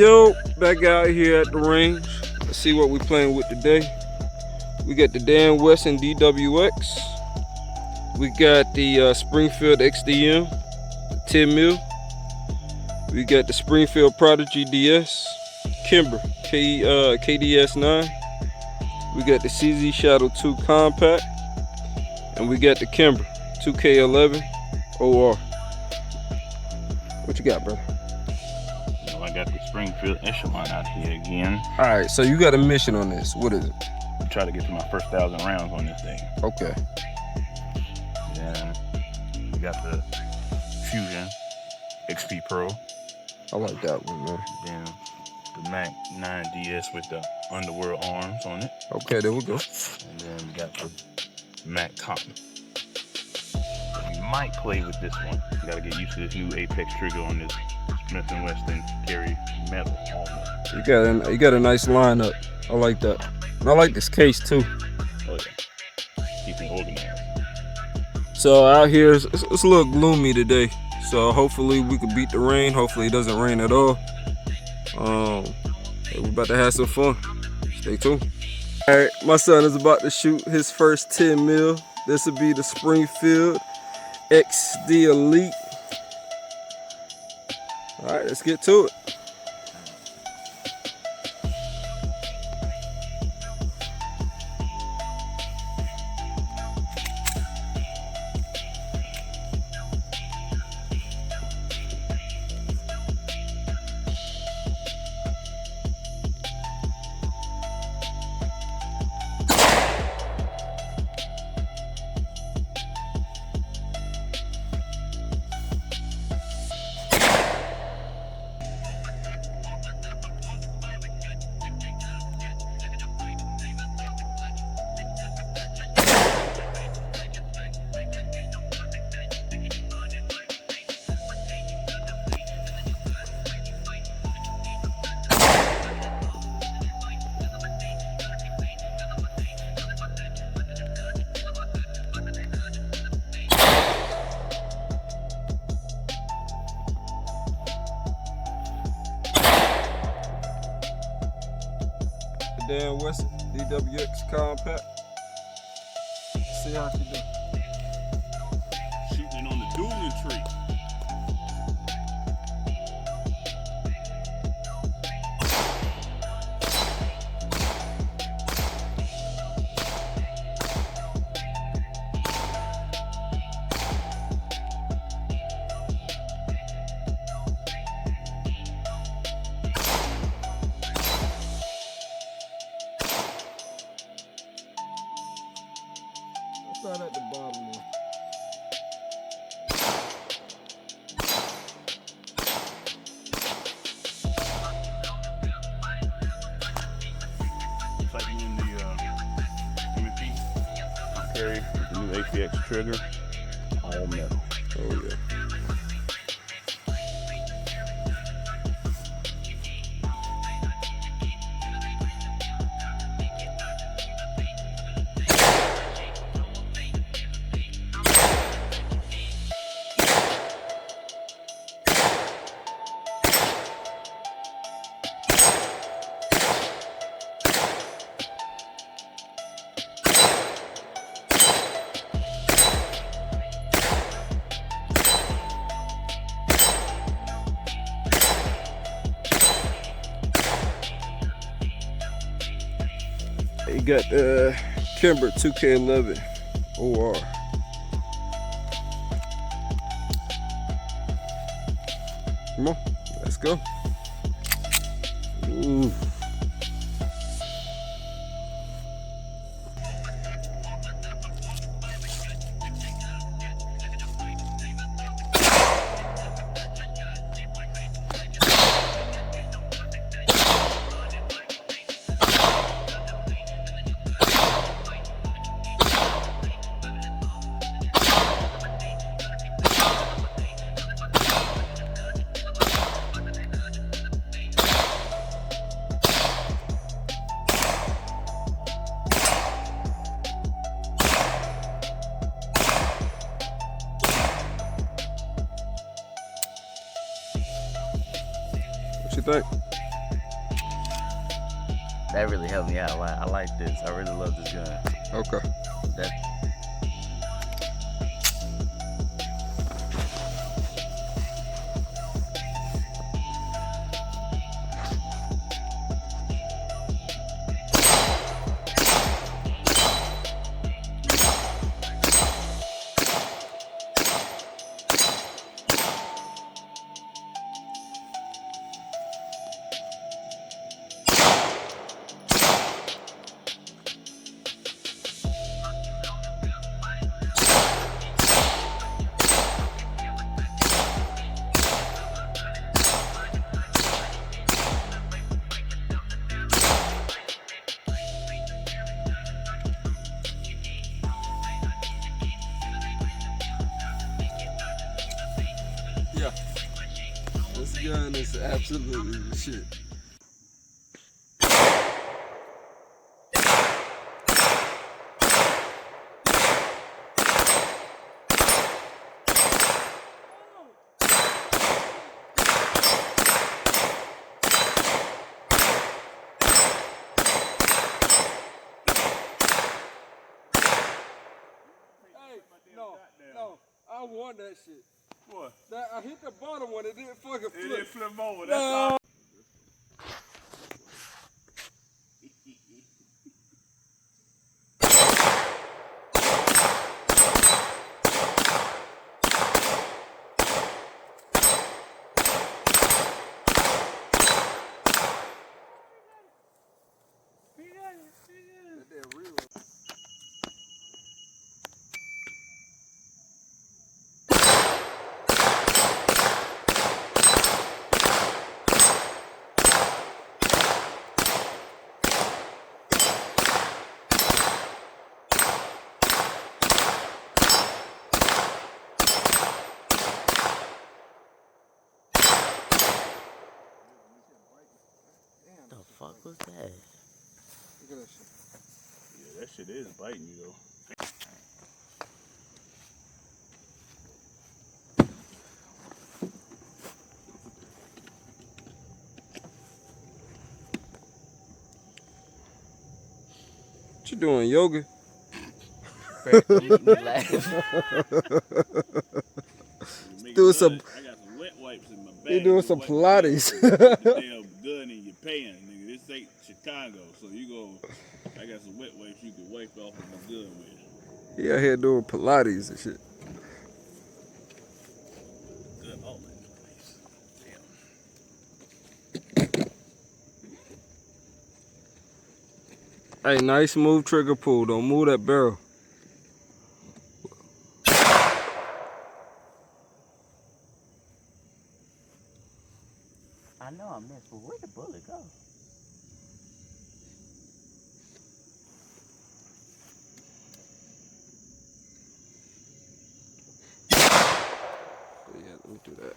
Yo, back out here at the range. Let's see what we're playing with today. We got the Dan Wesson DWX. We got the Springfield XDM, 10 mil. We got the Springfield Prodigy DS, Kimber KDS 9. We got the CZ Shadow 2 Compact, and we got the Kimber 2K11 OR. What you got, brother? I got the Springfield Echelon out here again. All right, so you got a mission on this. What is it? Try to get to my first 1,000 rounds on this thing. Okay. Then we got the Fusion XP Pro. I like that one, man. Then the Mac 9 DS with the Underworld arms on it. Okay, there we go. And then we got the Mac Cotton. We might play with this one. We gotta get used to this new Apex trigger on this Smith & Wesson carry metal almost. You got a nice lineup. I like that. And I like this case too. Oh yeah. Keeping organized. So out here, it's a little gloomy today. So hopefully we can beat the rain. Hopefully it doesn't rain at all. We're about to have some fun. Stay tuned. All right, my son is about to shoot his first 10 mil. This will be the Springfield XD Elite. All right, let's get to it. Dan Wesson DWX Compact. Let's see how she do. Shooting on the dueling tree. Start at the bottom there. It's like you in the M&P carry with the new APX trigger, all metal. Oh yeah. You got the Kimber 2K11 OR. Come on, let's go. Ooh. That really helped me out a lot. I like this. I really love this gun. Okay. That Yeah. This gun is absolutely the shit. No, I won that shit. What? I hit the bottom one, it didn't fucking flip. It didn't flip over. That's No. all. That real. the fuck was that? Look at that shit. Yeah, that shit is biting you though. What you doing, yoga? Doing some. I got some wet wipes in my bag. You doing some Pilates? Damn gun in your pants, nigga. This ain't Chicago, so you go. I got some wet wipes you can wipe off of my gun with. He out here doing Pilates and shit. Good all in the place. Damn. Hey, nice smooth trigger pull. Don't move that barrel. I know I missed, but where'd the bullet go? Yeah, let me do that.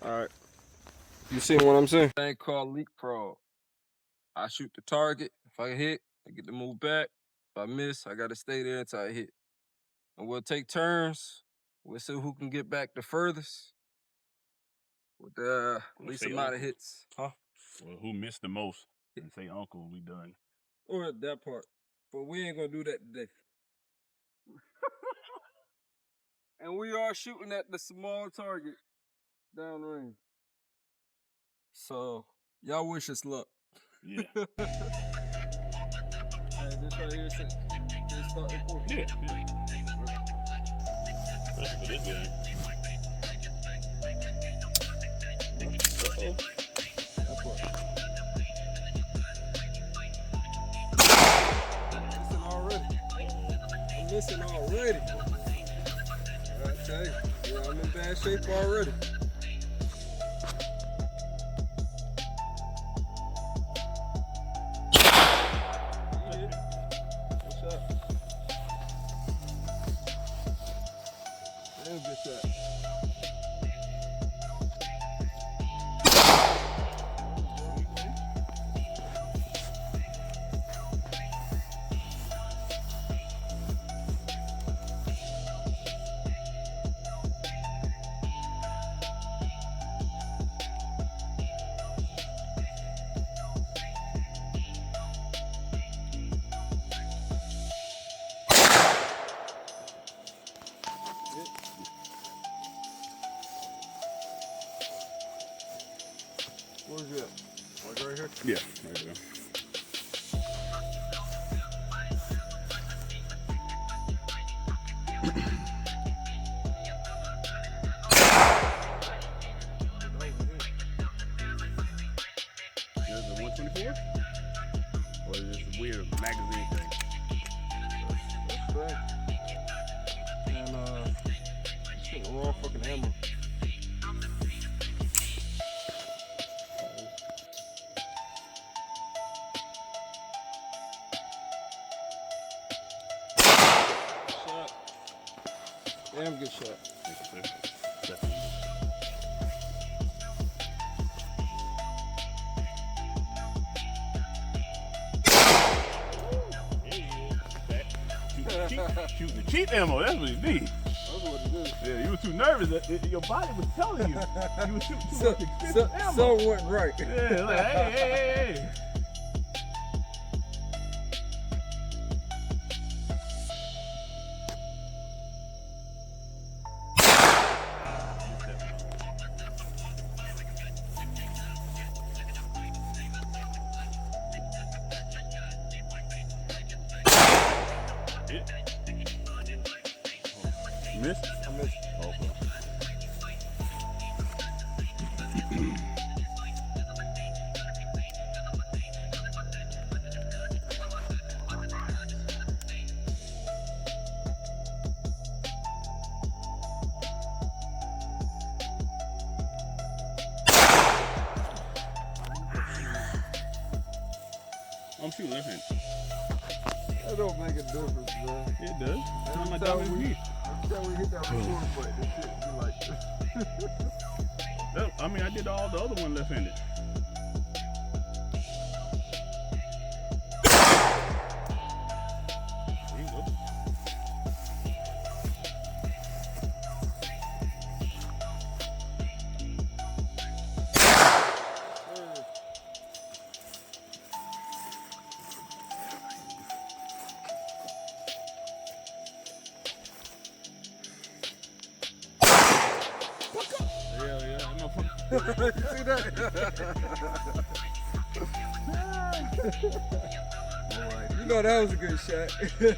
All right. You see what I'm saying? Thing called leapfrog. I shoot the target. If I hit, I get to move back. If I miss, I got to stay there until I hit. And we'll take turns. We'll see who can get back the furthest with the least amount of hits. Huh? Well, who missed the most? And say uncle, we done. Or that part. But we ain't going to do that today. And we are shooting at the small target downrange. So, y'all wish us luck. Yeah. Hey, this right here says start recording. Yeah. Especially for this game. Uh-oh. That part. Missing already. I'm missing already. I tell you, yeah, I'm in bad shape already. Where's it? Like right here? Yeah, right there. Is it 124? Or is this a weird magazine thing? That's right. And it's getting raw fucking ammo. Shot. Damn good shot. Thank you, sir. Definitely. Shooting the cheap ammo, that's what it be. That's what it is. Yeah, you were too nervous. Your body was telling you. You were shooting too much expensive ammo. Something went right. Yeah, like, hey. Missed? I missed. Okay. I'm shooting left hand. That don't make a difference, man. It does. Every My time dominant we- knee. Every time we hit that record button, this shit be like I mean, I did all the other one left-handed. There you go. Yeah, that motherfucker. You see that? You know that was a good shot. You good?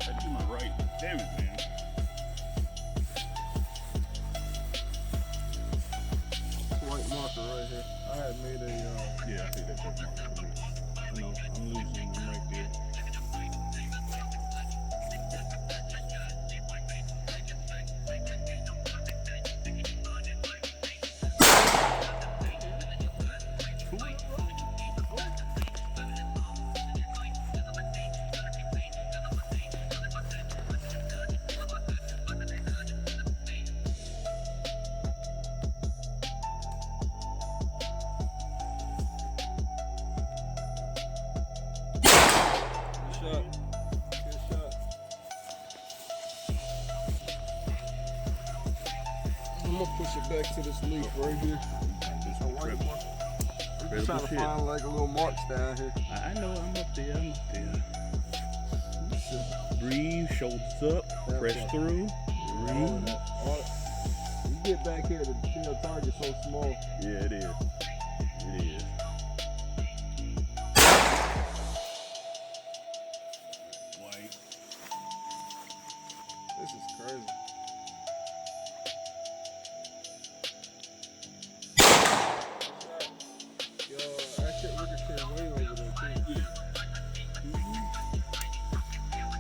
That's my right. Damn it, man. White marker right here. I had made a Yeah, I think that's what marker. No, I'm losing them right there. shot. Good shot. I'm gonna push it back to this leaf right here. Just A white one. I'm just trying to find like a little marks down here. I know, I'm up there, I'm up there. Breathe, shoulders up, press through. You get back here, the field target's so small. Yeah, it is. It is. White. This is crazy. Yo, that shit ricocheted way over there too.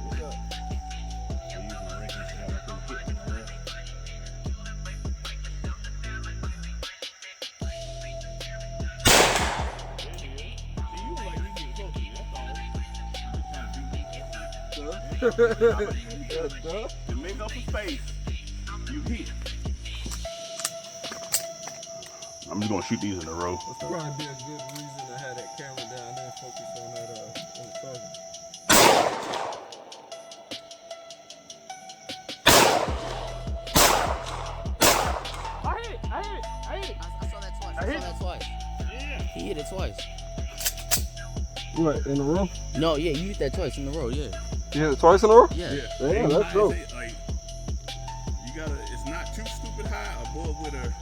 What's up? They're using the ring to have them hit in the rim. To make up for space, you hit. I'm just gonna shoot these in a row. That's probably be a good reason to have that camera down there and focus on that on the target. I saw that twice. Yeah. He hit it twice. What, in a row? No, yeah, you hit that twice in a row, yeah. You hit it twice in a row? Yeah. Damn, that's dope. Like, you gotta, it's not too stupid high above with a